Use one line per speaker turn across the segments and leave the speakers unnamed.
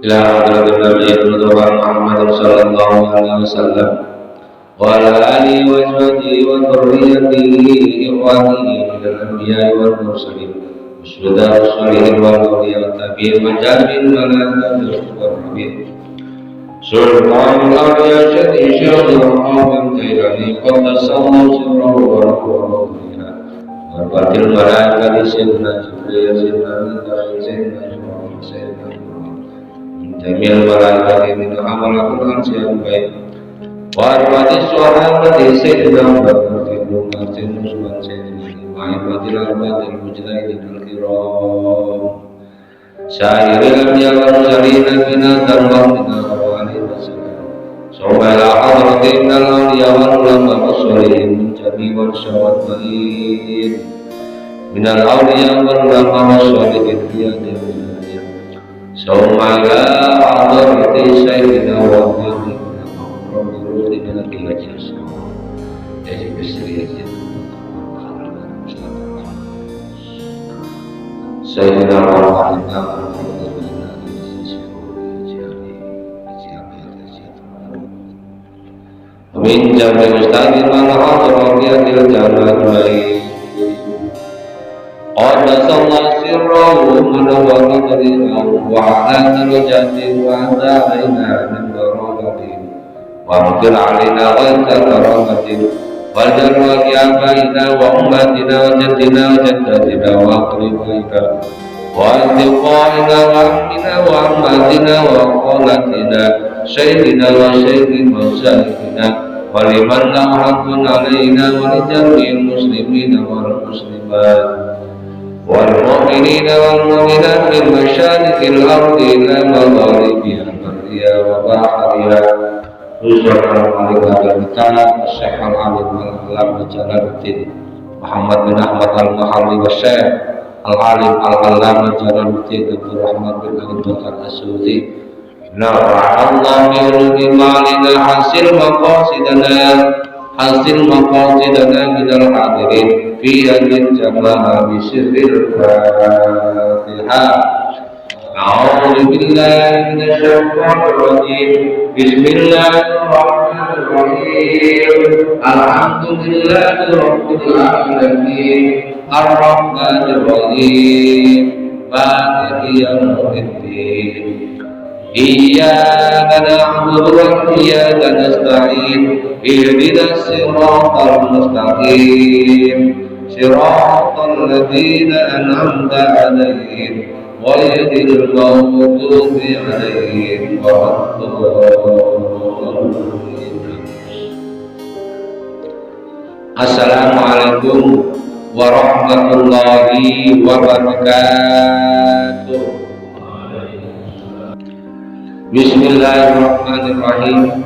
إلى حضرة النبي المصطفى محمد صلى الله عليه وسلم وعلى آله وأزواجه وذريته إخوانه من الأنبياء والمرسلين والشهداء والصالحين والأولياء والتابعين والتابعين والملائكة والمقربين سلطان الأولياء شيخ الرحمن الجيلاني قدس الله سره ونوره فيها ورحمة الملائكة سيدنا جبريل سيدنا ميكائيل سيدنا جبرائيل سيدنا جميع الملائكة من عمل القرآن سيئا وارفع الصحابة سيدنا بكر عمر سيدنا عثمان سيدنا وعباد الأربعة المجتهدين الكرام سائر الأنبياء والمرسلين من الدرب من الأولين والسلام ثم إلى حضرة من الأولياء والعلماء والصالحين من جميع الشهداء من الأولياء والعلماء والصالحين في هذه الدنيا ثم إلى حضرة سيدنا وحبيبنا من الكلمة سيدنا محمد من جميع مستقيم الحضر في الجنة قدس الله سره ونور طريقه وعلى درجات وعلى علينا من بركته واغفر علينا غيث كرامة واجعل وجه آبائنا وأمهاتنا وجدنا وجداتنا وأقربائنا وأصدقائنا وعمنا وعماتنا وخالاتنا شيخنا وشيخ مشايخنا ولمن له حق علينا ولجميع المسلمين والمسلمات والمؤمنين والمؤمنات من مشارق الأرض إلى مغاربها برها وبحرها خصوصا عليك kita Syekh Al-Alim Al-Alam Jalaluddin Muhammad bin Ahmad Al-Mahalli wa Syekh Al-Alim Al-Alam Jalaluddin Abdul Rahman bin Ali Bakar As-Suudi nafa'allahu bi ulumi ma'alina hasil maqasidana minal hadirin fi hadil jamaah bi sirril Fatihah. أعوذ بالله من الشيطان الرجيم بسم الله الرحمن الرحيم الحمد لله رب العالمين الرحمن الرحيم مالك يوم الدين إياك نعبد وإياك نستعين اهدنا الصراط المستقيم صراط الذين أنعمت عليهم غير المغضوب عليهم ولا الضالين. Assalamualaikum warahmatullahi wabarakatuh. Bismillahirrahmanirrahim.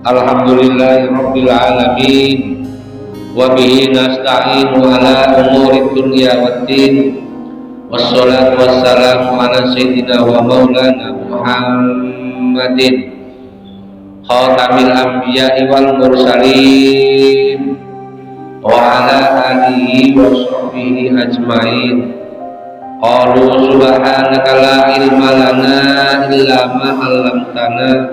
Alhamdulillahirabbil alamin. Wa bihi nasta'inu ala umuri dunya waddin. Wassalatu wassalamu ala sayyidina wa maulana Muhammadin khatamil anbiya'i wal mursalin wa ala alihi wa sahbihi ajma'in. Qalu subhanaka la ilma lana illa ma 'allamtana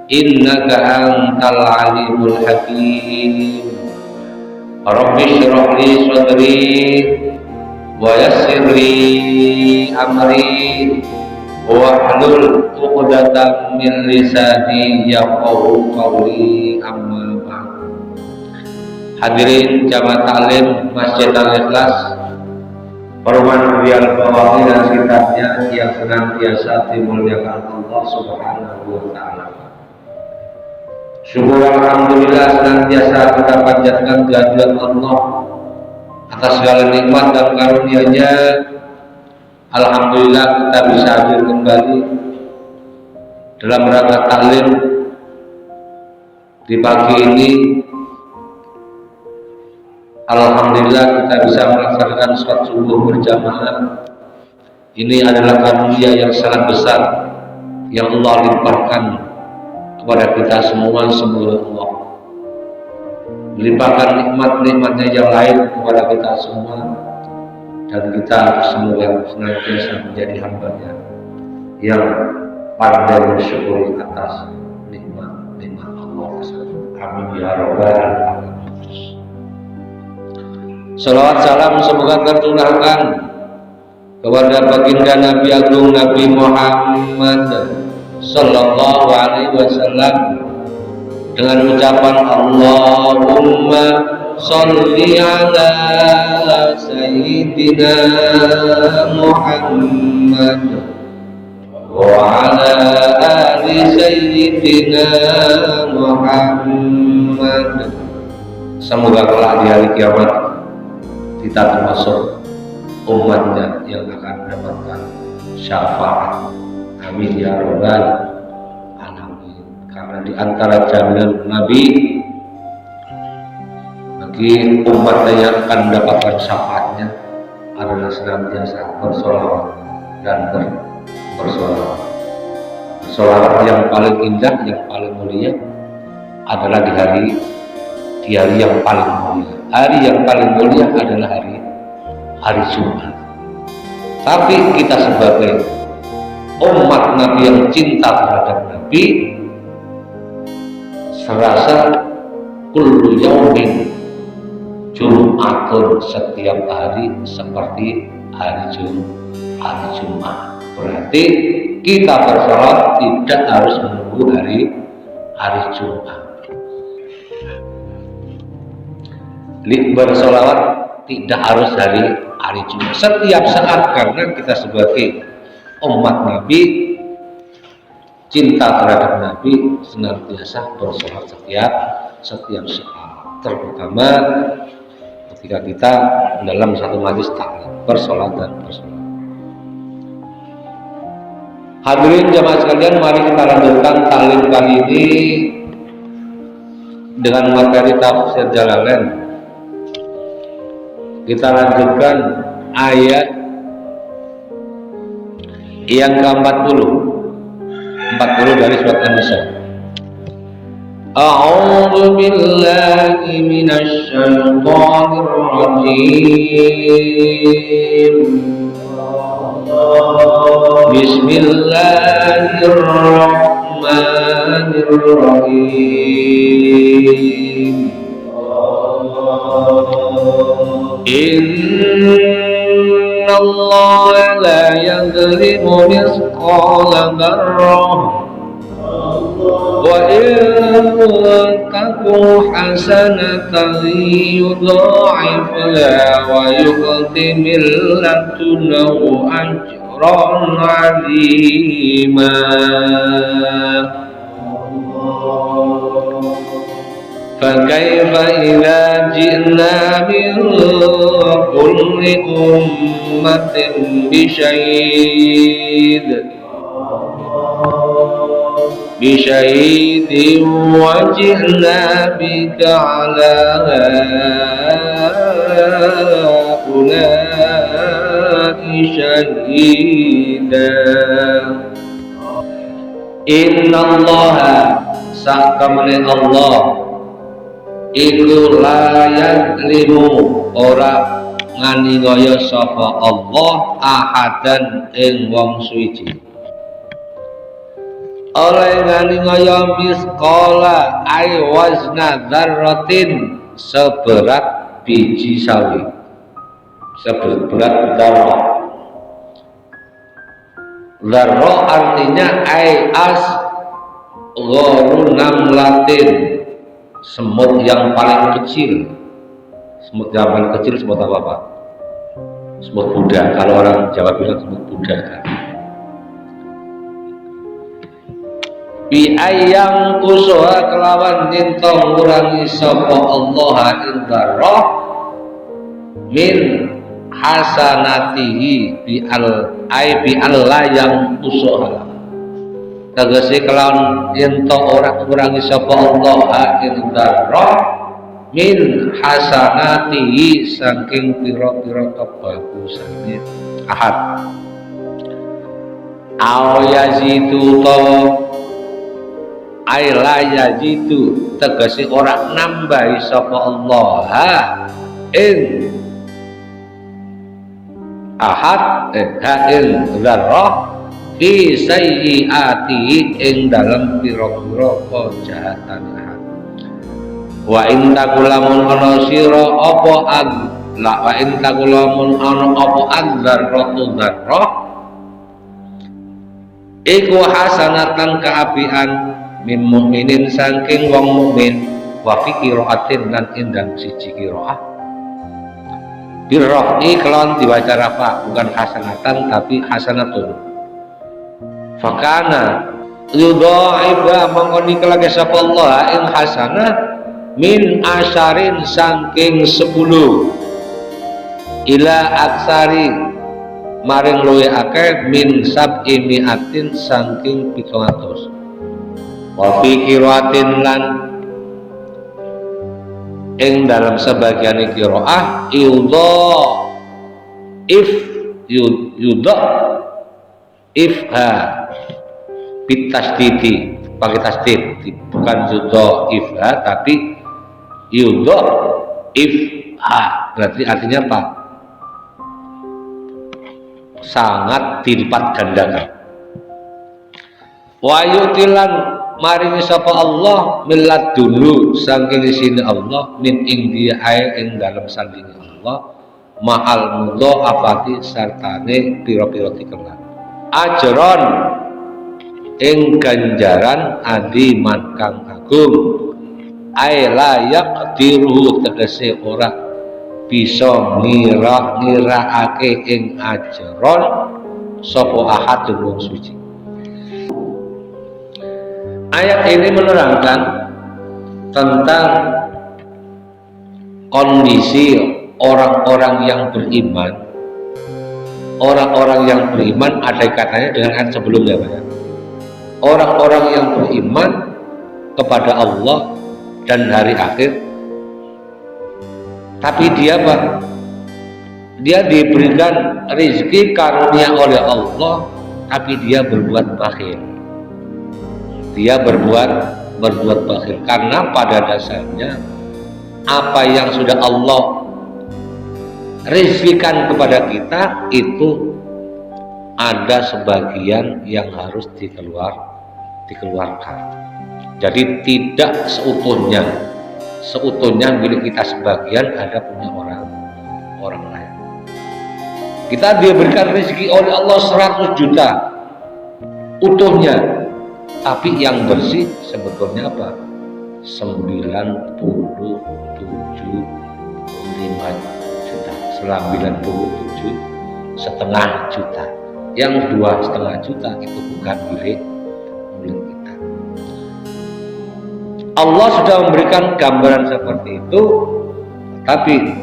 innaka antal alimul hakim. Rabbi shrah li sadri wa yassir li amri wahlul 'uqdatam min lisani yafqahu qawli amma ba'd. Hadirin jamaah taklim Masjid Al-Ikhlas, hormat yang bawahi dan sekitarnya yang senantiasa dimuliakan Allah Subhanahu wa taala. Syukur alhamdulillah senantiasa kita panjatkan kehadirat Allah atas segala nikmat dan karunia-Nya. Alhamdulillah kita bisa hadir kembali dalam rangka taklim di pagi ini. Alhamdulillah kita bisa melaksanakan sholat subuh berjamaah. Ini adalah karunia yang sangat besar yang Allah limpahkan kepada kita semua. Semoga Allah melimpahkan nikmat-nikmatnya yang lain kepada kita semua, dan kita semoga senantiasa menjadi hamba-Nya yang pandai bersyukur atas nikmat Allah tersebut. Amin ya rabbal alamin. Salawat salam semoga tercurahkan kepada baginda Nabi Agung Nabi Muhammad Sallallahu Alaihi Wasallam dengan ucapan Allahumma sholli ala Sayyidina Muhammad wa ala ali Sayyidina Muhammad. Semoga kelak di hari kiamat kita termasuk umatnya yang akan mendapatkan syafaat. Amin ya rabbal alamin. Karena di antara jaminan Nabi bagi umatnya yang akan mendapatkan syafaatnya adalah senantiasa bersolawat dan bersolawat. Solawat yang paling indah, yang paling mulia adalah di hari yang paling mulia. Hari yang paling mulia adalah hari Jumat. Tapi kita sebagai umat Nabi yang cinta terhadap Nabi serasa kullu yaumin Jumatun, setiap hari seperti hari Jumat. Berarti kita bersolat tidak harus menunggu hari Jumat. Bersolawat tidak harus hari Jumat, setiap saat, karena kita sebagai umat Nabi cinta terhadap Nabi senantiasa bersolawat setiap saat, terutama ketika kita dalam satu majlis taklim bersolawat dan bersolawat. Hadirin jamaah sekalian, mari kita lanjutkan taklim kali ini dengan materi tafsir Jalalain. Kita lanjutkan ayat yang ke-40 dari surat An-Nisa. A'udzu billahi minasy syaithanir rajim. Bismillahirrahmanirrahim. Inna Allah la yadhlimu mithqala dzarrah wa in taku hasanatan yudha'ifha wa yu'ti min ladunhu ajran 'azima. فَكَيْفَ إِذَا جِئْنَا مِنْ كُلِّ أُمَّةٍ بِشَهِيدٍ وَجِئْنَا بِكَ عَلَى هَؤُلَاءِ شَهِيدًا. Inna Allah sakamane Allah iku layak limu ora nganiaya sapa Allah ahadan ing wong suci. Oleh nganiaya misqala ay wazna dzarratin, seberat biji sawi, seberat dzarrah. Dzarrah artinya ay asgharu namlatin, semut yang paling kecil. Semut yang paling kecil semut apa Pak? Semut Buddha. Kalau orang Jawa bilang semut Buddha. Bi ayang kusuha kelawan nyento ngurangi sapa Allah ing dzarrah min hasanatihi bi Allah yang kusuha, tegese kelawan yen to ora ngurangi sapa Allah ing dzarrah min hasanatihi saking pira-pira kebagusane ahad. Aw yazidu to ay la yazidu, tegese ora nambahi sapa Allah ing ahad ing dzarrah fi sayyiati ing dalam pira-pira kejahatan. Wa in takulamun ana sira apa ad la wa in takulamun ana apa adzarratu dzarrah iku hasanatan kaapian min mukminin saking wong mukmin wa fi qiraatin lan indang siji qiraah birrafi kelawan diwaca rafa bukan hasanatan tapi hasanatun fakana yudhaiba mangkoni kelake sapa Allah ing hasanah min asyarin saking 10 ila aksari maring luwe akeh min sab'i mi'atin saking 700 wa fi qiraatin lan ing dalam sebagian qiraah yudha ifha bitasdidi pakai tasdid bukan yudha ifha tapi yudha ifha berarti artinya apa? Sangat dilipat gandakan. Wa yutilan maringi sapa Allah milad dulu saking sini Allah min ing dia ae ing dalam sandingi Allah ma'al mudhafati sartane pira-pira tikelan ajron ing ganjaran adiman kang agung ae layak diruhu tegese ora bisa ngira-ngiraake ing ajron sapa ahadun wong suci. Ayat ini menerangkan tentang kondisi orang-orang yang beriman. Orang-orang yang beriman ada katanya dengan ayat sebelumnya, Pak. Orang-orang yang beriman kepada Allah dan hari akhir, tapi dia apa? Dia diberikan rezeki karunia oleh Allah, tapi dia berbuat bakhil. Dia berbuat bakhil karena pada dasarnya apa yang sudah Allah rezekikan kepada kita itu ada sebagian yang harus dikeluarkan. Jadi tidak seutuhnya milik kita, sebagian ada punya orang lain. Kita diberikan rezeki oleh Allah 100 juta utuhnya, tapi yang bersih sebetulnya apa? 97,5 juta, 97,5 juta. Yang 2,5 juta itu bukan milik kita. Allah sudah memberikan gambaran seperti itu, tapi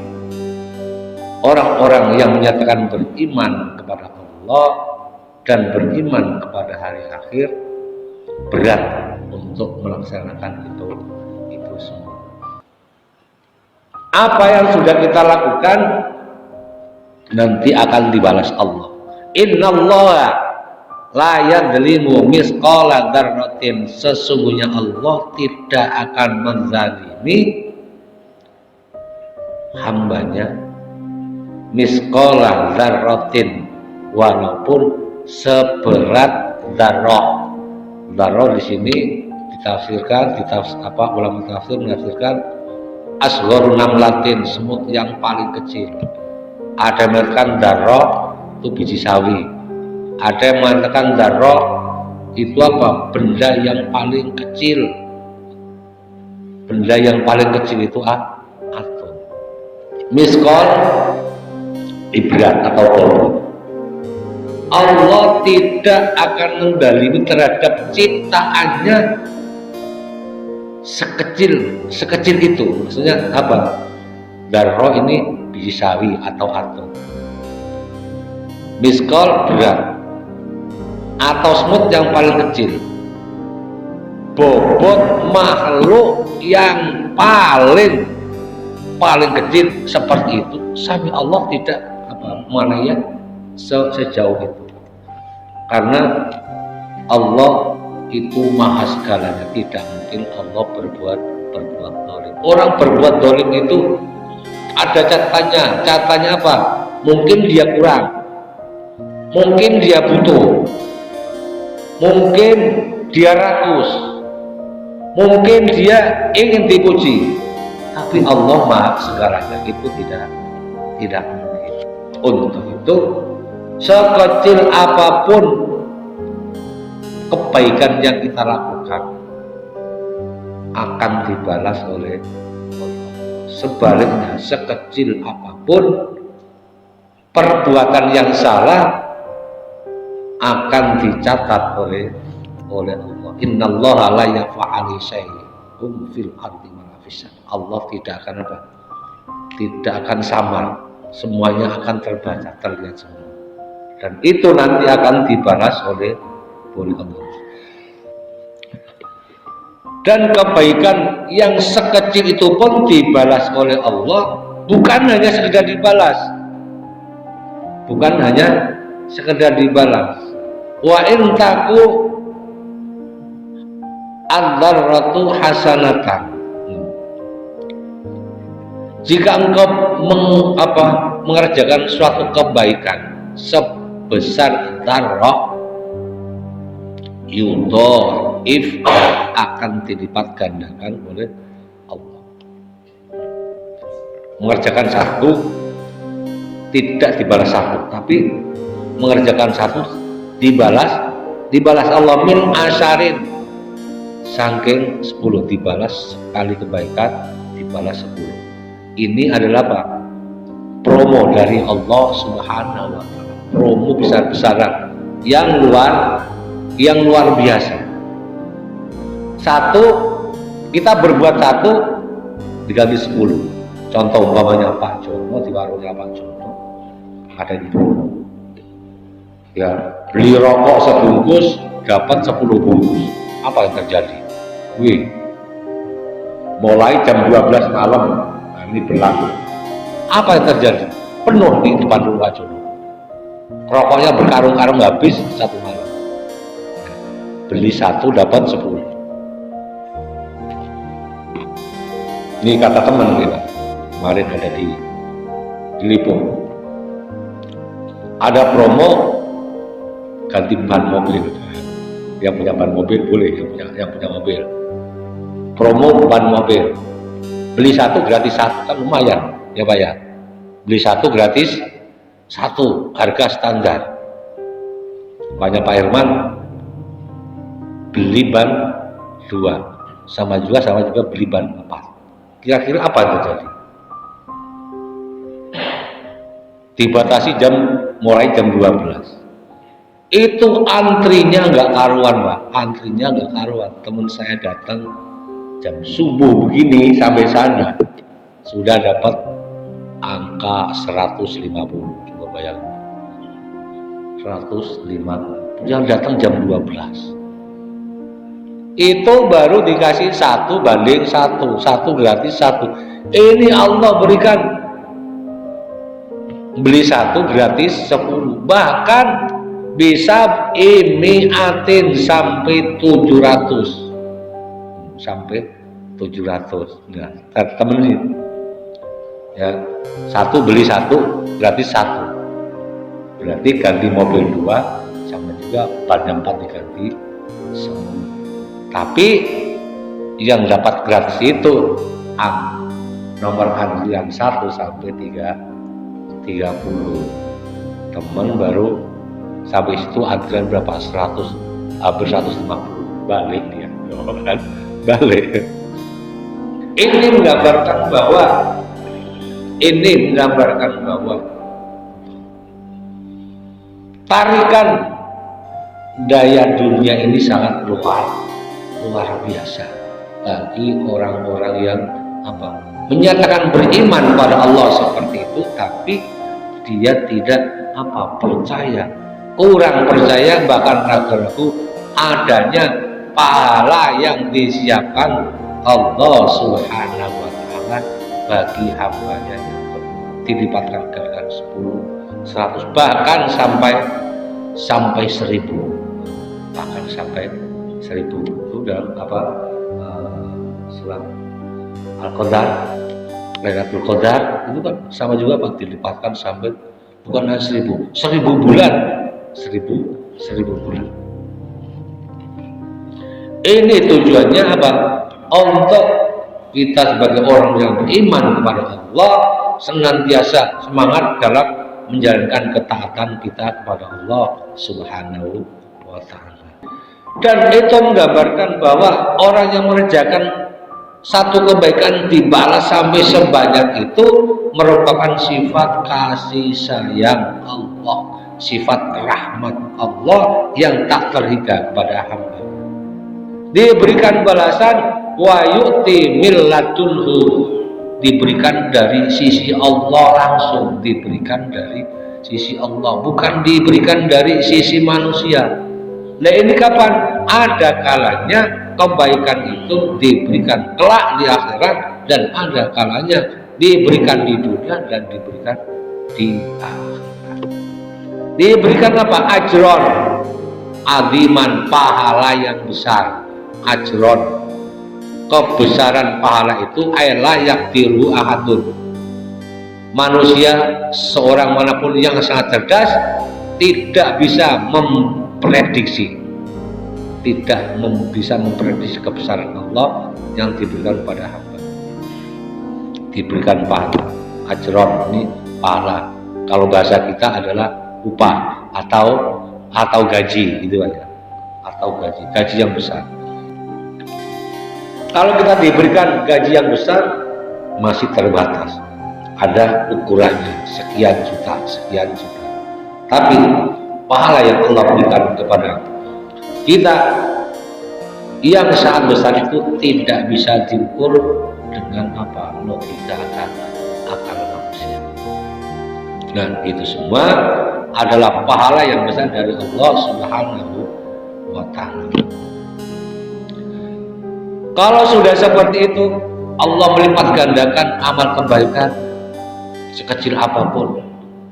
orang-orang yang menyatakan beriman kepada Allah dan beriman kepada hari akhir berat untuk melaksanakan itu semua. Apa yang sudah kita lakukan nanti akan dibalas Allah. Innallaha la yadzlimu misqala dzarratin, sesungguhnya Allah tidak akan menzalimi hambanya misqala dzarratin, walaupun seberat dzarrah. Dzarrah di sini ditafsirkan, ulama tafsir menafsirkan asghar namlatin, semut yang paling kecil. Ada yang mengatakan dzarrah itu biji sawi. Ada yang mengatakan dzarrah itu apa? Benda yang paling kecil. Benda yang paling kecil itu atom. Misqal ibrat atau bom. Allah tidak akan mendalimi terhadap ciptaannya sekecil itu. Maksudnya apa? Dzarrah ini biji sawi atau atom. Misqal berat atau semut yang paling kecil. Bobot makhluk yang paling kecil seperti itu, sami Allah tidak sejauh itu. Karena Allah itu maha segalanya, tidak mungkin Allah berbuat dolim. Orang berbuat dolim itu ada catatannya apa? Mungkin dia kurang, mungkin dia butuh, mungkin dia rakus, mungkin dia ingin dipuji, tapi Allah Maha segalanya, itu tidak mungkin. Untuk itu sekecil apapun kebaikan yang kita lakukan akan dibalas oleh Allah. Sebaliknya, sekecil apapun perbuatan yang salah akan dicatat oleh Allah. Innallaha la yaf'alu syai'un fil ardi wa fis sama. Allah tidak akan apa? Tidak akan samar. Semuanya akan terbaca, terlihat semua. Dan itu nanti akan dibalas oleh Allah. Dan kebaikan yang sekecil itu pun dibalas oleh Allah, bukan hanya sekedar dibalas. Bukan hanya sekedar dibalas. Wa in taku ad-darratu hasanatan. Jika engkau mengerjakan suatu kebaikan sebesar darrah, yudha'if, akan dilipat gandakan oleh Allah. Mengerjakan satu tidak dibalas satu, tapi mengerjakan satu dibalas Allah min asyarin, saking 10, dibalas sekali kebaikan dibalas 10. Ini adalah apa? Promo dari Allah Subhanahu wa taala. Promo besar-besaran yang luar biasa. Satu, kita berbuat satu diganti 10. Contoh umpamanya Pak Jono, di warungnya Pak Jono ada di promo. Ya, beli rokok sebungkus dapat 10 bungkus. Apa yang terjadi? Mulai jam 12 malam, nah ini berlaku. Apa yang terjadi? Penuh di depan rumah Jono. Rokoknya berkarung-karung habis satu malam. Beli satu dapat 10. Ini kata teman kita kemarin ada di Lipo. Ada promo ganti ban mobil. Yang punya ban mobil boleh, yang punya mobil. Promo ban mobil. Beli satu gratis satu, kan lumayan ya Pak ya. Beli satu gratis satu, harga standar. Banyak Pak Herman beli ban 2, sama juga beli ban 4. Kira-kira apa yang terjadi? Dibatasi mulai jam 12. Itu antrinya nggak karuan Pak, antrinya nggak karuan. Teman saya datang jam subuh begini sampai sana sudah dapat angka 150. Coba bayangin, 150 yang datang jam 12. Itu baru dikasih 1 banding 1, 1 gratis 1. Ini Allah berikan beli 1 gratis 10, bahkan bisa imiatin sampai 700. Nah, temen ini ya, 1 beli 1 gratis 1, berarti ganti mobil 2 sama juga ban 4 diganti semua. Tapi yang dapat gratis itu nomor antrian 1 sampai 30. Temen baru sampai situ antrian berapa? 100, hampir 150. Balik dia, kan? Balik. Ini menggambarkan bahwa tarikan daya dunia ini sangat luar biasa bagi orang-orang yang menyatakan beriman pada Allah seperti itu, tapi dia tidak percaya, kurang percaya, bahkan ragu-ragu adanya pahala yang disiapkan Allah Subhanahu wa taala bagi hambanya yang dilipatkan dengan 10, 100, bahkan sampai 1000, bahkan sampai 1000. Itu dalam surat Al-Qadar, Lailatul Qadar itu kan sama juga Pak, dilipatkan sampai bukan hanya 1000 bulan, 1000 bulan. Ini tujuannya apa? Untuk kita sebagai orang yang beriman kepada Allah senantiasa semangat dalam menjalankan ketaatan kita kepada Allah Subhanahu wa ta'ala. Dan itu menggambarkan bahwa orang yang mengerjakan satu kebaikan dibalas sampai sebanyak itu merupakan sifat kasih sayang Allah, sifat rahmat Allah yang tak terhingga kepada hamba. Diberikan balasan wa yu'ti milladunhu, diberikan dari sisi Allah langsung, diberikan dari sisi Allah, bukan diberikan dari sisi manusia. Nah ini kapan? Ada kalanya kebaikan itu diberikan kelak di akhirat, dan ada kalanya diberikan di dunia dan diberikan di akhirat. Diberikan apa? Ajron, aziman, pahala yang besar. Ajron, kebesaran pahala itu adalah yakdiru ahadun. Manusia seorang manapun yang sangat cerdas tidak bisa memprediksi, tidak bisa memprediksi kebesaran Allah yang diberikan pada hamba. Diberikan pahala, ajron ini pahala. Kalau bahasa kita adalah upah atau gaji, gitu aja. Atau gaji yang besar. Kalau kita diberikan gaji yang besar masih terbatas, ada ukurannya sekian juta. Tapi pahala yang Allah berikan kepada kita yang sangat besar itu tidak bisa diukur dengan apa logika akal manusia. Dan itu semua adalah pahala yang besar dari Allah Subhanahu wa ta'ala. Kalau sudah seperti itu, Allah melipat gandakan amal kebaikan sekecil apapun,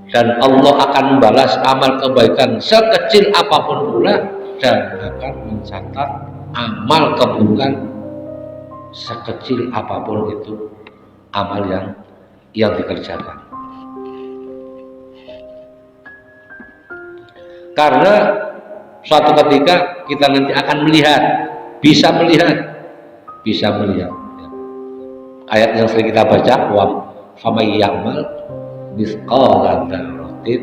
dan Allah akan membalas amal kebaikan sekecil apapun pula, dan akan mencatat amal keburukan sekecil apapun itu amal yang dikerjakan. Karena suatu ketika kita nanti akan melihat, bisa melihat ayat yang sering kita baca, wa famay ya'mal mithqala dzarratin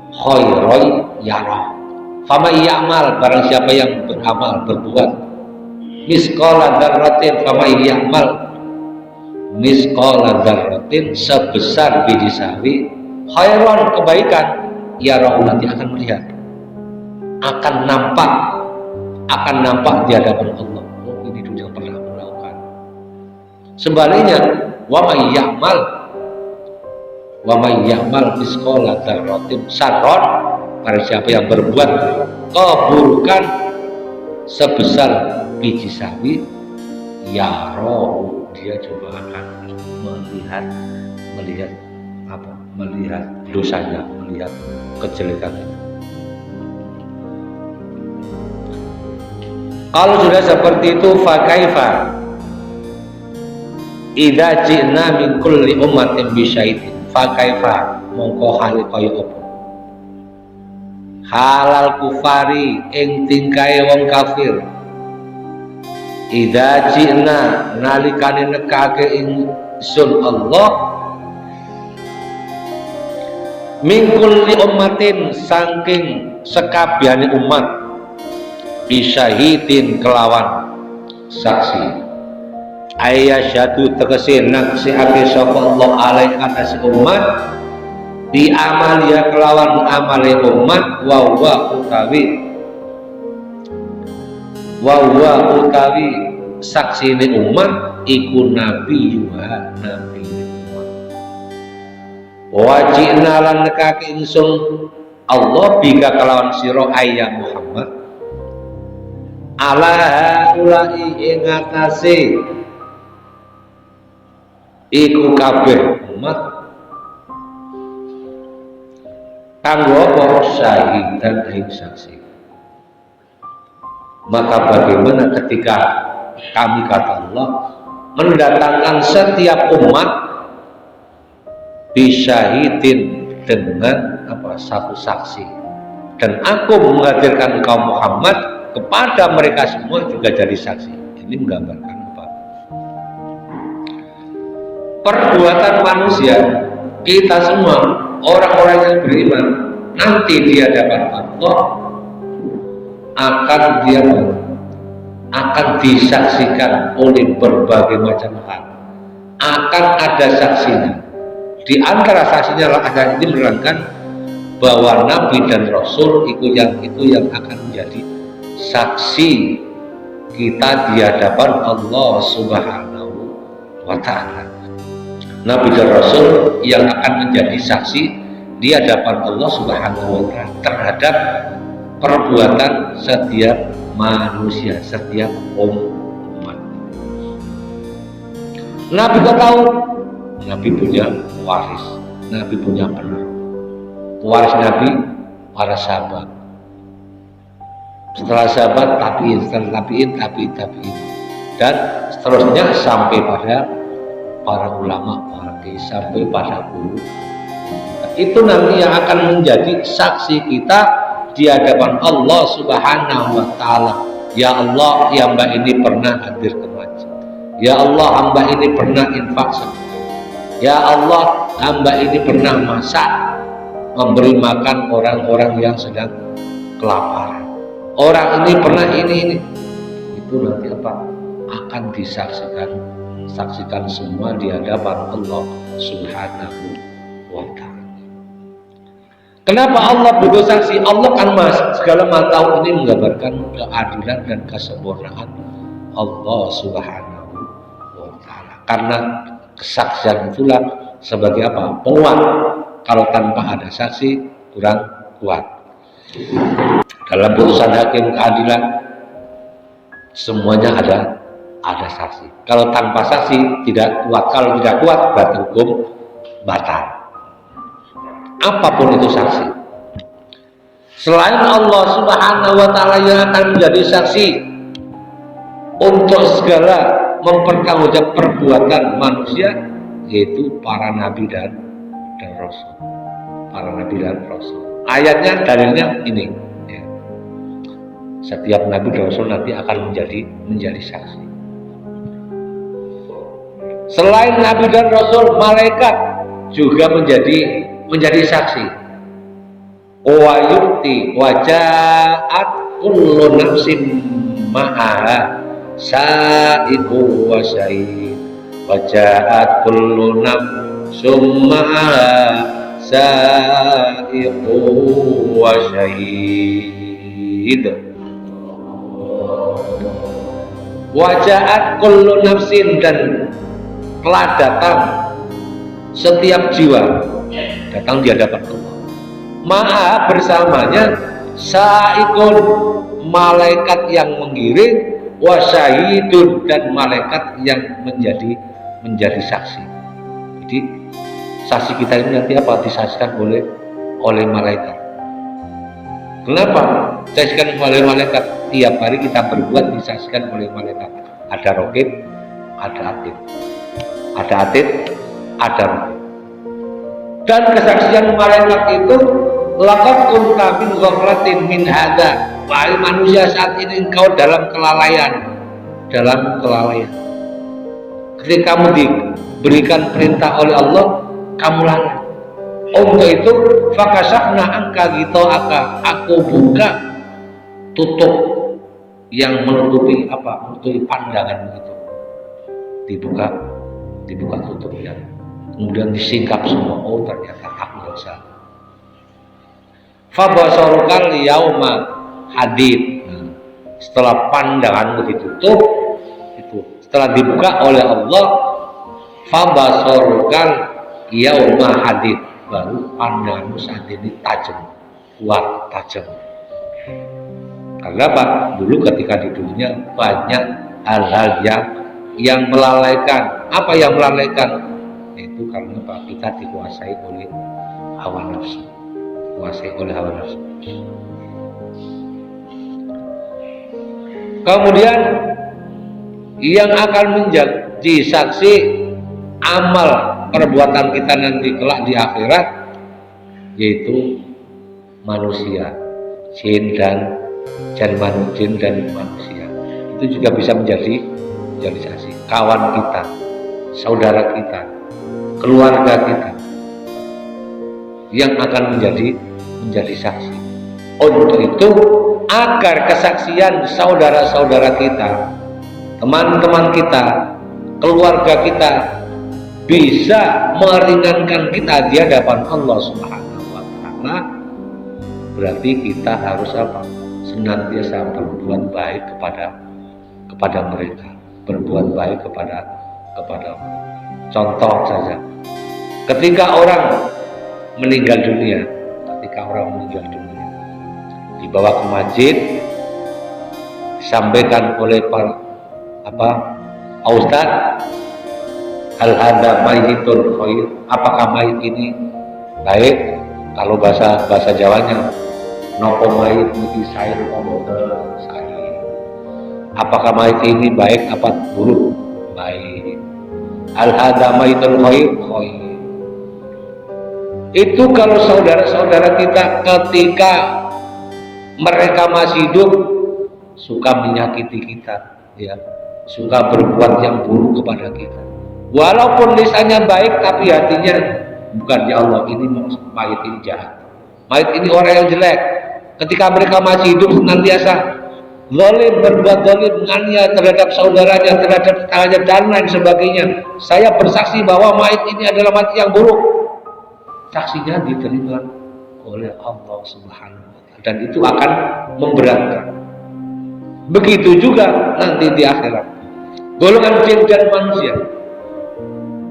khairan yarah. Famay ya'mal, barang siapa yang beramal, berbuat mithqala dzarratin, famay ya'mal mithqala dzarratin, sebesar biji sawi, khairan, kebaikan, yarah, nanti akan melihat, akan nampak di hadapan Allah. Oh, ini dunia pernah melakukan. Sebaliknya, wa may ya'mal misqala dzarratin syarran, para siapa yang berbuat keburukan sebesar biji sawi, yaro, dia juga akan melihat dosanya, melihat kejelekannya. Kalau sudah seperti itu, fakaifa idza ji'na min kulli ummatin bi syai'in, fakaifa mongko hal kaya apa halal kufari ing tingkae wong kafir, idza ji'na nalikane nekake ingsun Allah min kulli ummatin saking sekabehane umat, bisyahidin kelawan saksi, ayasyadu tegese naksiake sapa Allah alai atas umat, di amal ya kelawan amale umat, wa utawi saksine umat iku nabi yuha, nabi umat. Wajibna lan nekake ingsun Allah bika kelawan sira ayya Muhammad, ala ulai ing atase iku kabeh umat, kanggo apa syahidan ing saksi. Maka bagaimana ketika kami, kata Allah, mendatangkan setiap umat bisyahidin, dengan apa satu saksi, dan aku menghadirkan engkau Muhammad kepada mereka semua juga jadi saksi. Ini menggambarkan apa? Perbuatan manusia, kita semua orang-orang yang beriman nanti di hadapan Allah akan disaksikan oleh berbagai macam hal. Akan ada saksinya. Di antara saksinya akan ini menerangkan bahwa Nabi dan Rasul itu yang akan menjadi saksi kita di hadapan Allah Subhanahu wa Ta'ala. Nabi dan Rasul yang akan menjadi saksi di hadapan Allah Subhanahu wa Ta'ala terhadap perbuatan setiap manusia, setiap umat. Nabi kau tahu, Nabi punya waris, Nabi punya penerus. Waris Nabi para sahabat. Setelah sahabat tabiin, setelah tabiin, dan seterusnya sampai pada para ulama, sampai pada guru. Itu nanti yang akan menjadi saksi kita di hadapan Allah Subhanahu wa Ta'ala. Ya Allah, hamba ini pernah hadir ke masjid. Ya Allah, hamba ini pernah infak sedekah. Ya Allah, hamba ini pernah masak, memberi makan orang-orang yang sedang kelaparan. Orang ini pernah ini. Itu nanti apa? Akan saksikan semua di hadapan Allah Subhanahu wa Ta'ala. Kenapa Allah butuh saksi? Allah kan segala tahu. Ini menggambarkan keadilan dan kesempurnaan Allah Subhanahu wa Ta'ala. Karena kesaksian itulah sebagai apa? Penguat. Kalau tanpa ada saksi kurang kuat. Dalam putusan hakim keadilan semuanya ada saksi. Kalau tanpa saksi tidak kuat. Kalau tidak kuat berarti hukum batal. Apapun itu saksi. Selain Allah Subhanahu wa Ta'ala yang akan menjadi saksi untuk segala mempertanggungjawab perbuatan manusia, yaitu para nabi dan rasul. Para nabi dan rasul. Ayatnya dalilnya ini. Ya. Setiap nabi dan rasul nanti akan menjadi saksi. Selain nabi dan rasul, malaikat juga menjadi saksi. Wa yukti wajaat kullu nafsin ma'aha sa'iqu wa syahid. Wajaat kullu nafsum ma'aha sa'iqu wa syahid. Wajaat kullu nafsin, dan telah datang setiap jiwa datang di hadapan Allah. Maha bersamanya saikun, malaikat yang mengiring, wasyahidun, dan malaikat yang menjadi saksi. Jadi saksi kita ini nanti apa? Disaksikan oleh malaikat. Kenapa? Disaksikan oleh malaikat. Tiap hari kita berbuat disaksikan oleh malaikat. Ada raqib, ada atid. Ada atid, ada raqib. Dan kesaksian malaikat itu laqad kunta min ghaflatin min hadza. Wahai manusia, saat ini engkau dalam kelalaian. Ketika kamu diberikan perintah oleh Allah, kamu lalai. Untuk itu fakashafna angka ghita'aka, aku buka tutup yang menutupi pandangan itu. Dibuka tutupnya. Kemudian disingkap semua. Oh, ternyata aku yang salah. Fabasarukal yauma hadid. Setelah pandanganmu ditutup, setelah dibuka oleh Allah, fabasarukal yauma hadid, baru pandanganmu saat ini kuat tajam. Karena apa? Dulu ketika di dunia banyak hal-hal yang melalaikan. Apa yang melalaikan? Itu karena apa? Kita dikuasai oleh hawa nafsu. Kemudian yang akan menjadi saksi amal perbuatan kita nanti kelak di akhirat, yaitu manusia, jin dan jin dan manusia. Itu juga bisa menjadi saksi. Kawan kita, saudara kita, keluarga kita yang akan menjadi saksi. Untuk itu, agar kesaksian saudara-saudara kita, teman-teman kita, keluarga kita bisa meringankan kita di hadapan Allah Subhanahu wa Ta'ala, berarti kita harus apa? Senantiasa berbuat baik kepada mereka, berbuat baik kepada mereka. Contoh saja, ketika orang meninggal dunia, dibawa ke masjid, disampaikan oleh para ustaz, hal hada mayyitun khair, apakah mayit ini baik? Kalau bahasa Jawanya, nopo mayit niki sair sair. Apakah mayit ini baik apa buruk? Baik. Hal hada mayyitun khair. Itu kalau saudara-saudara kita ketika mereka masih hidup suka menyakiti kita, ya, suka berbuat yang buruk kepada kita. Walaupun lisannya baik, tapi hatinya bukan, ya Allah, ini mayit ini jahat, mayit ini orang yang jelek. Ketika mereka masih hidup senantiasa zalim, berbuat zalim, menganiaya terhadap saudaranya, terhadap tetangganya dan lain sebagainya. Saya bersaksi bahwa mayit ini adalah mayit yang buruk. Saksinya diterima oleh Allah Subhanahu wa Ta'ala, dan itu akan memberatkan. Begitu juga nanti di akhirat, golongan jin dan manusia,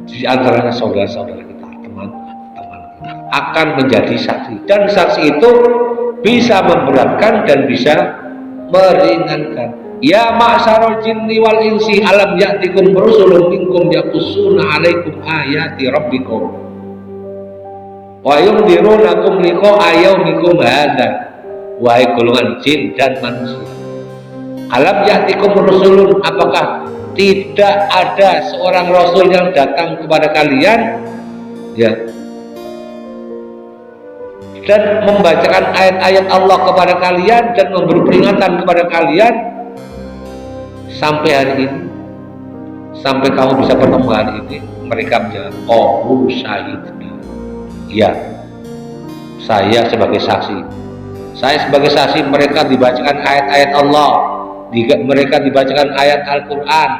di antaranya saudara-saudara kita, teman-teman kita, akan menjadi saksi, dan saksi itu bisa memberatkan dan bisa meringankan. Ya ma'syarul jinni wal insi alam ya'tikum rusulun minkum yaqussuna 'alaikum ayati rabbikum wa yundirunakum liqa'a yaumikum hadza. Wahai golongan jin dan manusia, alam ya'tikum rusulun, apakah tidak ada seorang rasul yang datang kepada kalian, ya, dan membacakan ayat-ayat Allah kepada kalian dan memberi peringatan kepada kalian sampai hari ini, sampai kamu bisa bertemu hari ini? Mereka menjawab, oh syahidna, ya, saya sebagai saksi. Saya sebagai saksi, mereka dibacakan ayat-ayat Allah, mereka dibacakan ayat Al-Quran,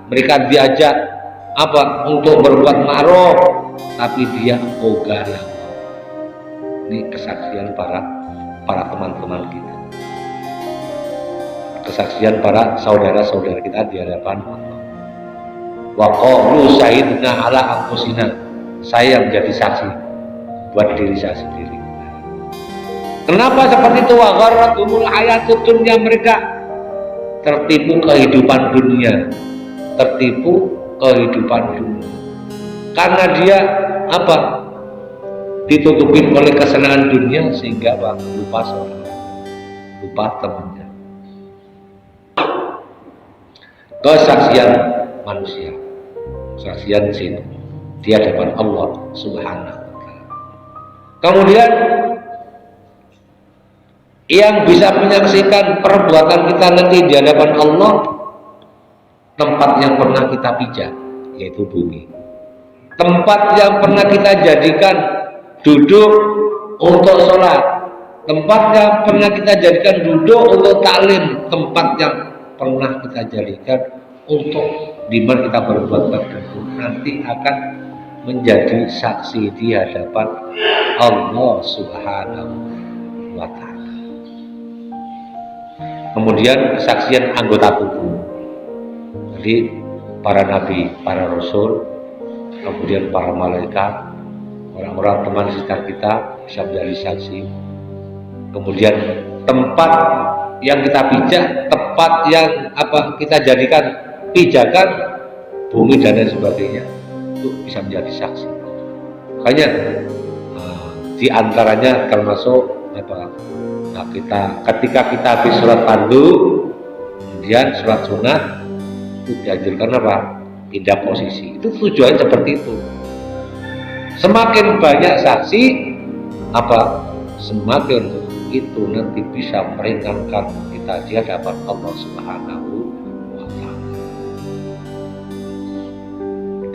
mereka diajak apa? Untuk berbuat ma'ruf, tapi dia ogah ya. Ini kesaksian para teman-teman kita, kesaksian para saudara-saudara kita di hadapan Allah. Wa qalu syahidna ala anfusina, saya menjadi saksi buat diri saya sendiri. Kenapa seperti itu? Wa gharratumul hayatud dunya, mereka tertipu kehidupan dunia, karena dia apa? Ditutupin oleh kesenangan dunia sehingga lupa temannya. Kesaksian manusia, kesaksian jin di hadapan Allah Subhanahu wa Ta'ala. Kemudian yang bisa menyaksikan perbuatan kita nanti di hadapan Allah, tempat yang pernah kita pijak, yaitu bumi. Tempat yang pernah kita jadikan duduk untuk sholat, tempat yang pernah kita jadikan duduk untuk taklim, tempat yang pernah kita jadikan untuk dimana kita berbuat baik, nanti akan menjadi saksi di hadapan Allah Subhanahu wa Ta'ala. Kemudian kesaksian anggota tubuh, jadi para nabi, para rasul, kemudian para malaikat, orang-orang teman sekitar kita bisa menjadi saksi. Kemudian tempat yang kita pijak, tempat yang apa kita jadikan pijakan, bumi dan lain sebagainya, itu bisa menjadi saksi. Makanya di antaranya termasuk apa? Nah, ketika kita habis sholat fardu, kemudian sholat sunat, itu dianjurkan apa? Pindah posisi. Itu tujuannya seperti itu. Semakin banyak saksi, apa? Semakin itu nanti bisa meringankan kita di hadapan Allah Subhanahu wa Ta'ala.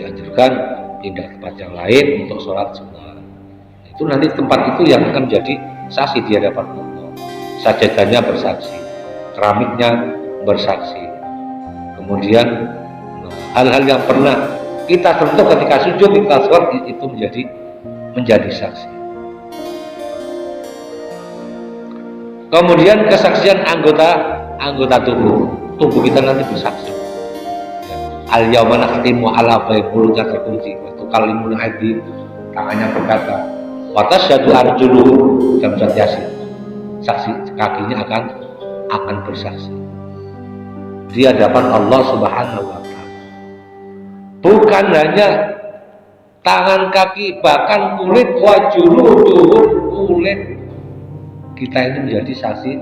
Dianjurkan pindah tempat yang lain untuk sholat sunnah. Itu nanti tempat itu yang akan menjadi saksi di hadapan Allah. Sajadahnya bersaksi, keramiknya bersaksi. Kemudian hal-hal yang pernah kita sentuh ketika sujud, kita sholat, itu menjadi saksi. Kemudian kesaksian anggota tubuh kita nanti bersaksi. Al yauma nakhtimu ala mulutnya terkunci, waktu kalimun aidi, tangannya berkata, wa tasyhadu arjuluhum, jam yasin, saksi kakinya akan bersaksi di hadapan Allah Subhanahu wa Ta'ala. Bukan hanya tangan, kaki, bahkan kulit, wajuluduhum, kulit kita ini menjadi saksi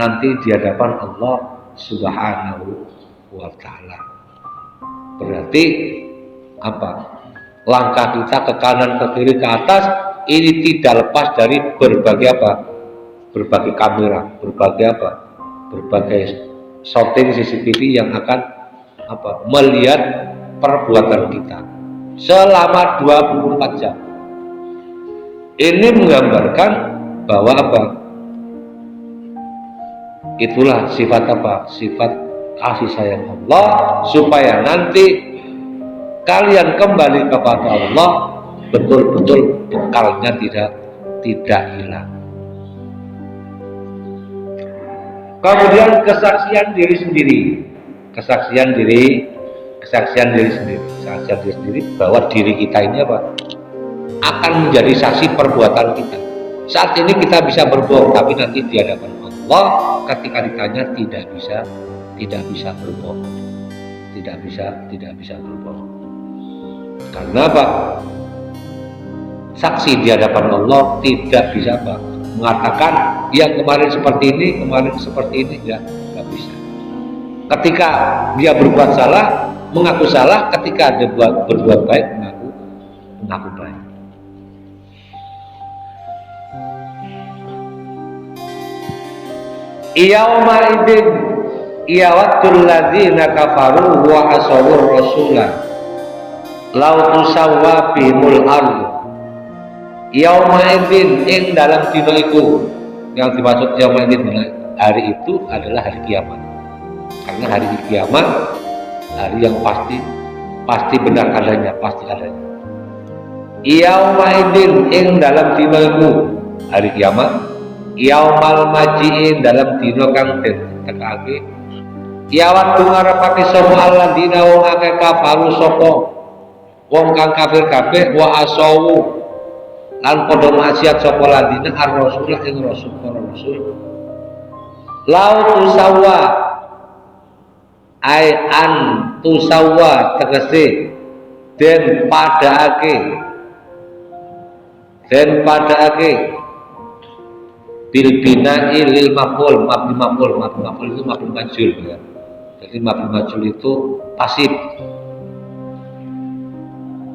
nanti di hadapan Allah Subhanahu wa Ta'ala. Berarti apa? Langkah kita ke kanan, ke kiri, ke atas ini tidak lepas dari berbagai kamera, berbagai shooting CCTV yang akan melihat perbuatan kita selama 24 jam. Ini menggambarkan bahwa itulah sifat sifat kasih sayang Allah, supaya nanti kalian kembali kepada Allah betul-betul bekalnya tidak hilang. Kemudian kesaksian diri sendiri bahwa diri kita ini akan menjadi saksi perbuatan kita. Saat ini kita bisa berbohong, tapi nanti di hadapan Allah ketika ditanya tidak bisa berbohong, tidak bisa berbohong. Karena saksi di hadapan Allah tidak bisa mengatakan yang kemarin seperti ini, nggak bisa. Ketika dia berbuat salah, mengaku salah. Ketika dia berbuat baik, mengaku baik. Yauma idzin yawaddul ladzina kafaru wa asawur rasulah law tusawwa bihimul ardh. Yauma idzin, ing dalam dina iku, yang dimaksud yauma idzin hari itu adalah hari kiamat. Karena hari kiamat hari yang pasti benar adanya, pasti adanya. Yauma idzin, ing dalam dina iku hari kiamat, yaumal majiin, dalam dina kang den tekake, yawat ngarepake sapa alladzina wong akeh kafaru sapa wong kang kafir kabeh, wa asawu lan padha maksiat sapa alladzina ar-rasul ing rasul para rasul, lau tusawwa ai an tusawwa tegese den padhaake bil bina'i lil maf'ul, maf'ul itu maf'ul majhul ya. Jadi maf'ul majhul itu pasif.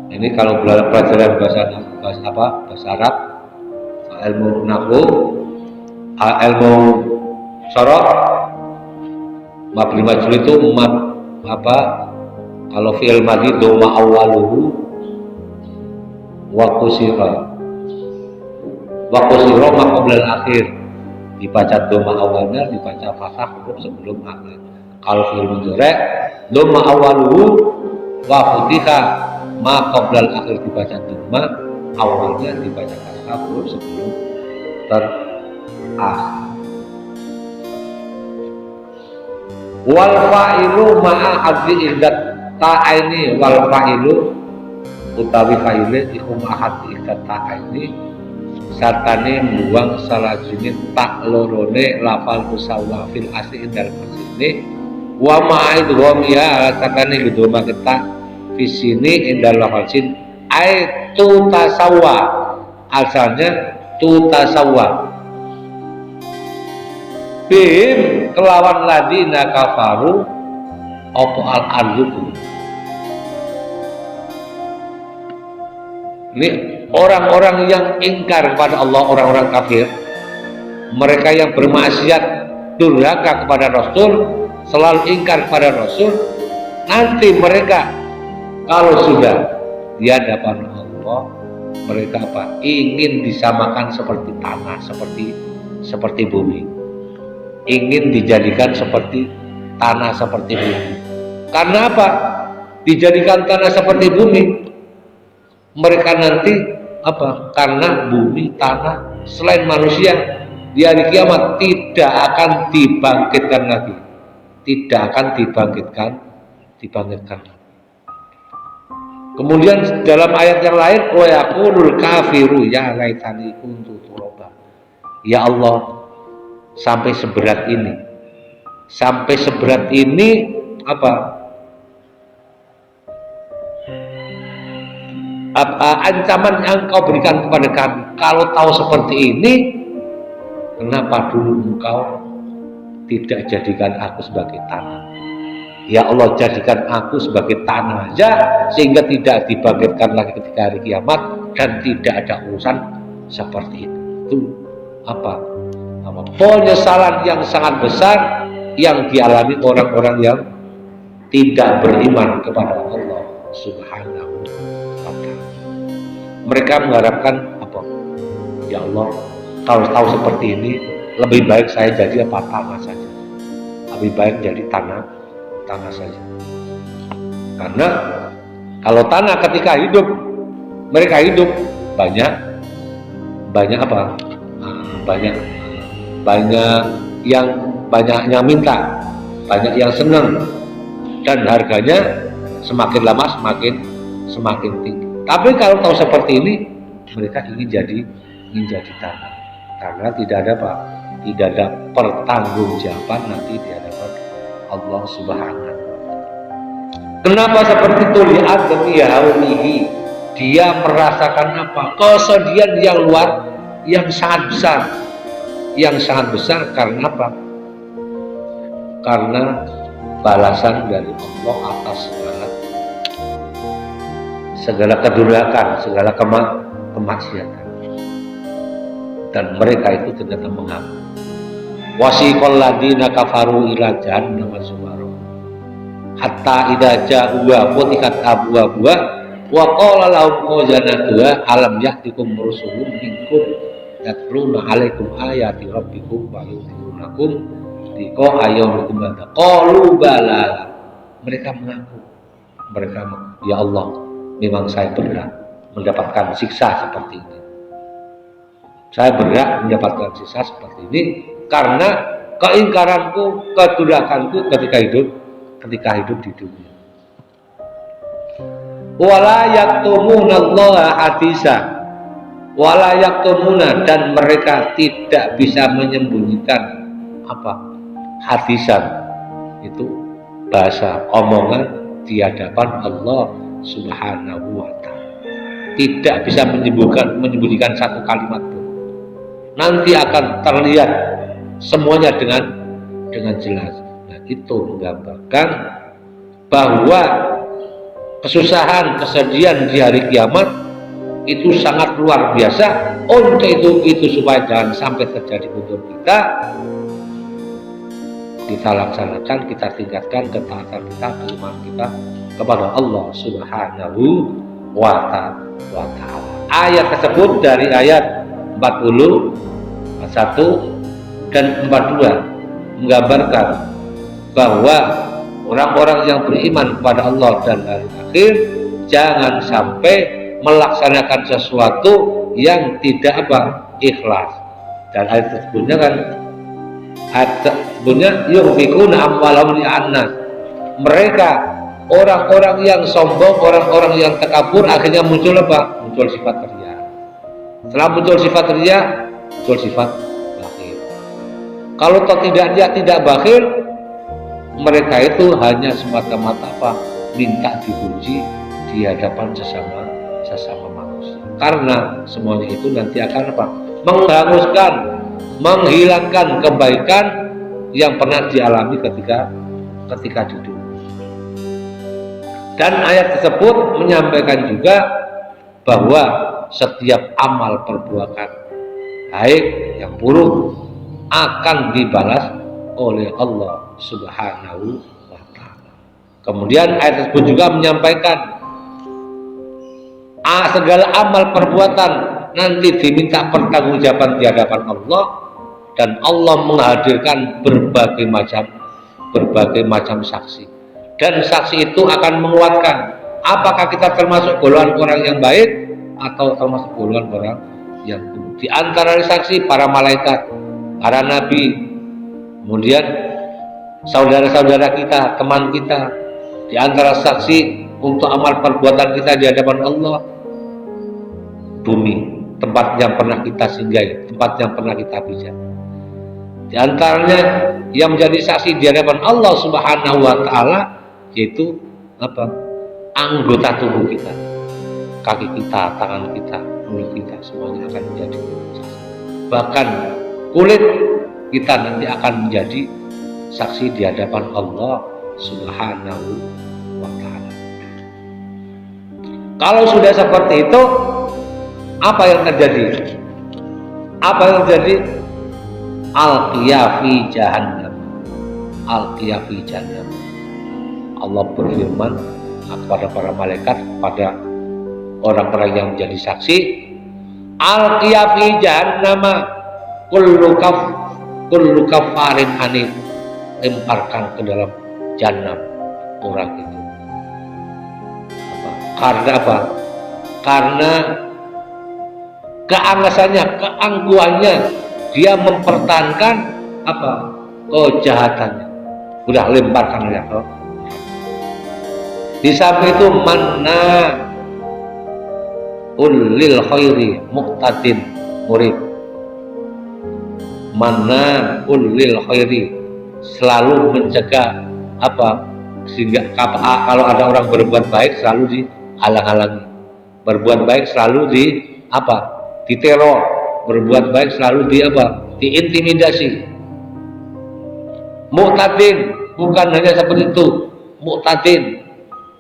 Ini kalau pelajaran bahasa Arab, ilmu nahwu, ilmu sharaf, maf'ul majhul itu kalau fi'il madhi dhamma awwaluhu wa kusira ma qabla al-akhir, dibaca dhamma awalnya, dibaca fathah huruf sebelum akhir. Kalau fi'il mudhari' dhamma awwaluhu wa futiha ma qabla al-akhir, dibaca dhamma awalnya, dibaca fathah huruf sebelum terakhir. Wal fa'ilu ma'a hadzi ihdat ta'aini, wal fa'ilu utawi fa'ile iku ma'a hadzi ihdat ta'aini sartane mbuang salajine tak lorone lafal musawwa fil asli dalam asline, wa ma'idhum ya sartane gedoma ketak fisini indal lafal sin ai tu tasawwa, asalnya tu tasawwa bim kelawan ladina kafaru opo al arzuku. Ini orang-orang yang ingkar kepada Allah, orang-orang kafir mereka yang bermaksiat, durhaka kepada Rasul, selalu ingkar kepada Rasul, nanti mereka kalau sudah di hadapan Allah, mereka apa? Ingin disamakan seperti tanah, seperti bumi. Ingin dijadikan seperti tanah, seperti bumi. Karena apa? Dijadikan tanah seperti bumi. Mereka nanti apa? Karena bumi, tanah, selain manusia di hari kiamat tidak akan dibangkitkan lagi. Tidak akan dibangkitkan. Kemudian dalam ayat yang lain, wa yaqulul kafiru ya laitani kuntu turaba. Ya Allah, sampai seberat ini apa? Ancaman yang kau berikan kepada kami. Kalau tahu seperti ini, kenapa dulu engkau tidak jadikan aku sebagai tanah? Ya Allah, jadikan aku sebagai tanah aja, sehingga tidak dibangkitkan lagi ketika hari kiamat dan tidak ada urusan seperti itu. Itu apa penyesalan yang sangat besar yang dialami orang-orang yang tidak beriman kepada Allah Subhanahu wa ta'ala. Mereka mengharapkan apa? Ya Allah, kalau tahu seperti ini, lebih baik saya jadi apa? Tanah saja. Lebih baik jadi tanah saja. Karena kalau tanah ketika hidup, mereka hidup banyak apa? Banyak yang minta, banyak yang senang, dan harganya semakin lama semakin tinggi. Tapi kalau tahu seperti ini, mereka ingin jadi tanah, karena tidak ada pertanggungjawaban nanti di hadapan Allah Subhanahu wa ta'ala. Kenapa seperti itu? Lihat demi yaumihi, dia merasakan apa? Kesedihan yang sangat besar karena apa? Karena balasan dari Allah atas segala kedurhakaan, segala kemaksiatan. Dan mereka itu ternyata mengaku. Wasiqal ladina kafaru ila jahannam zumara hatta idza ja'uha futihat abwabuha wa qala lahum khazanatuha alam ya'tikum rusulun minkum yatluna 'alaikum ayati rabbikum wa yunzirunakum liqa ayyamikum ba'da qalu bala. Mereka mengaku, ya Allah, memang saya berhak mendapatkan siksa seperti ini. Saya berhak mendapatkan siksa seperti ini karena keingkaranku, kedurhakanku ketika hidup di dunia. Wala yaktumunallah hadisa, wala yaktumuna, dan mereka tidak bisa menyembunyikan apa? Hadisan itu bahasa omongan di hadapan Allah Subhanahu wa ta'ala. Tidak bisa menyembunyikan satu kalimat pun. Nanti akan terlihat semuanya dengan jelas. Nah, itu menggambarkan bahwa kesusahan, kesedihan di hari kiamat itu sangat luar biasa. Untuk itu supaya jangan sampai terjadi untuk kita laksanakan, kita tingkatkan ketaatan kita, keimanan kita kepada Allah Subhanahu wa ta'ala. Ayat tersebut dari ayat 41 dan 42 menggambarkan bahwa orang-orang yang beriman kepada Allah dan hari akhir jangan sampai melaksanakan sesuatu yang tidak ikhlas. Dan ayat tersebutnya yunfikuna amwalahum li'annas, mereka orang-orang yang sombong, orang-orang yang takabur, akhirnya muncul sifat riya. Setelah muncul sifat riya, muncul sifat bakhil. Kalau dia tidak bakhil, mereka itu hanya semata-mata minta dipuji di hadapan sesama manusia. Karena semuanya itu nanti akan menghanguskan, menghilangkan kebaikan yang pernah dialami ketika di dunia. Dan ayat tersebut menyampaikan juga bahwa setiap amal perbuatan baik yang buruk akan dibalas oleh Allah Subhanahu wa ta'ala. Kemudian ayat tersebut juga menyampaikan segala amal perbuatan nanti diminta pertanggungjawaban di hadapan Allah, dan Allah menghadirkan berbagai macam saksi, dan saksi itu akan menguatkan apakah kita termasuk golongan orang yang baik atau termasuk golongan orang yang buruk. Di antara saksi para malaikat, para nabi, kemudian saudara-saudara kita, teman kita. Di antara saksi untuk amal perbuatan kita di hadapan Allah, bumi, tempat yang pernah kita singgahi, tempat yang pernah kita pijak. Di antaranya yang menjadi saksi di hadapan Allah Subhanahu wa ta'ala yaitu apa? Anggota tubuh kita, kaki kita, tangan kita, mulut kita, semuanya akan menjadi saksi. Bahkan kulit kita nanti akan menjadi saksi di hadapan Allah Subhanahu wa ta'ala. Kalau sudah seperti itu, apa yang terjadi? Al-qiyah fi jahannam. Al-qiyah fi jahannam. Allah berfirman kepada para malaikat, kepada orang-orang yang menjadi saksi, al-qiyah fi jahannam kullu kafarin anid. Lemparkan ke dalam jahannam orang itu. Karena apa? Karena keanggasannya, keangkuhannya, dia mempertahankan apa? Kejahatannya. Udah lemparkan ya. Di samping itu manna ulil khairi muqtadin murid. Manna ulil khairi, selalu mencegah apa? Sehingga kalau ada orang berbuat baik selalu dihalang-halangi. Berbuat baik selalu diteror, berbuat baik selalu diintimidasi. Muqtadin, bukan hanya seperti itu. Muqtadin,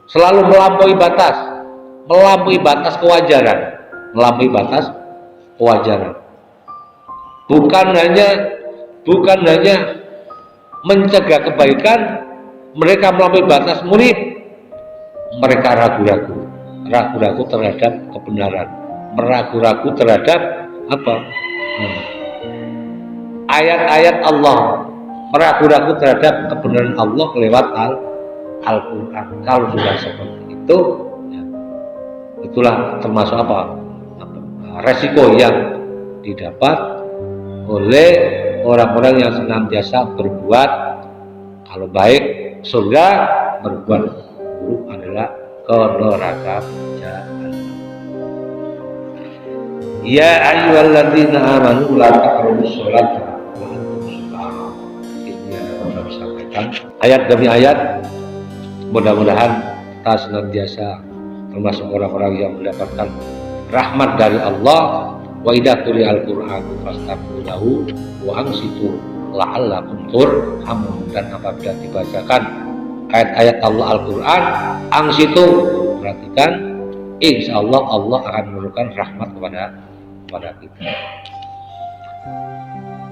selalu melampaui batas kewajaran. Bukan hanya mencegah kebaikan, mereka melampaui batas murid. Mereka ragu-ragu terhadap kebenaran, ragu-ragu terhadap ayat-ayat Allah, ragu-ragu terhadap kebenaran Allah lewat Al-Quran. Kalau sudah seperti itu, itulah termasuk resiko yang didapat oleh orang-orang yang senantiasa berbuat kalau baik surga, berbuat buruk adalah ke neraka jahanam. Ya ayyuhalladzina amanu la taqrabus sholata wa antum sukara. Ini yang Allah sampaikan ayat demi ayat. Mudah-mudahan kita senantiasa termasuk orang-orang yang mendapatkan rahmat dari Allah. Wa idza quri'al Qur'an fastaghfiru lahu wa ansitu la'allakum turhamun. Dan apabila dibacakan ayat-ayat Allah Al-Quran, angsitu, perhatikan, insya Allah Allah akan memberikan rahmat kepada kita.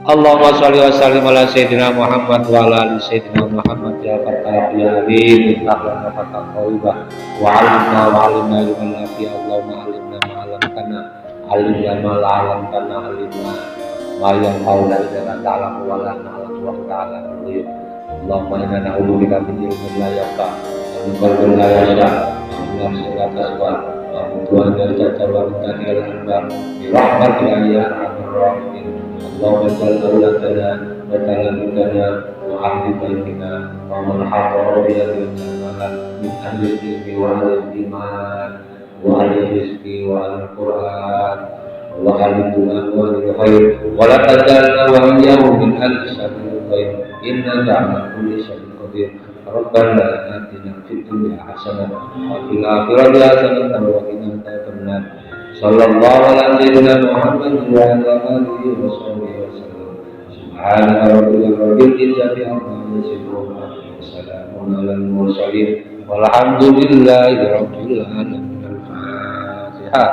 Allahumma sholli wa sallim ala sayyidina Muhammad wa ala ali sayyidina Muhammad ya fatah ya alim wa fatah thayyibah wa alimna wa alimna ilman nafi. Allahumma alimna ma alamtana, alimna ma la alamtana, alimna ma yang haula ila ta'ala wa la na'lam wa ta'ala. Allahumma inna na'udzubika min ilmin la yanfa' wa min qalbin la yakhsha' wa min nafsin la tasfa' wa min du'ain la tajwa wa min al-anbar bi rahmatika ya arhamar rahimin. Allahumma salli awlatana wa talamidana wa ahli baitina wa man hadara biyadil jamalah min ahli ilmi wa ahli iman wa ahli rizqi wa ahli Qur'an wa ahli du'a wa ahli khair wa la tajalna wa iyyahum min ahli sabil khair innaka ala kulli syai'in qadir. Rabbana atina fid dunya hasanah wa fil akhirati hasanah wa qina adzabannar. Sallallahu ala sayyidina Muhammad wa ala alihi wa sahbihi wasallam. Subhana rabbika rabbil izzati amma yasifun wa salamun alal mursalin walhamdulillahi rabbil alamin. Al-Fatihah.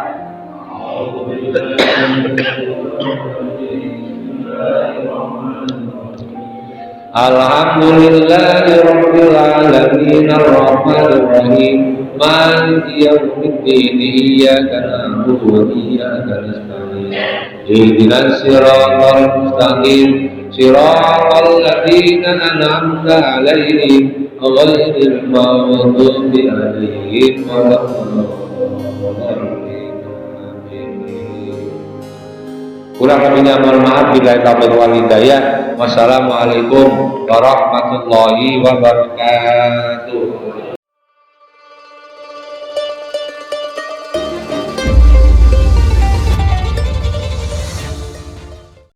Alhamdulillahi rabbil alamin arrahmanir rahim maliki yaumiddin iyyaka na'budu wa iyyaka nasta'in ihdinas siratal mustaqim siratal ladzina an'amta 'alaihim ghairil maghdubi 'alaihim waladdallin. Kurang lebihnya mohon maaf, bila taufiq wal hidayah. Wassalamualaikum warahmatullahi wabarakatuh.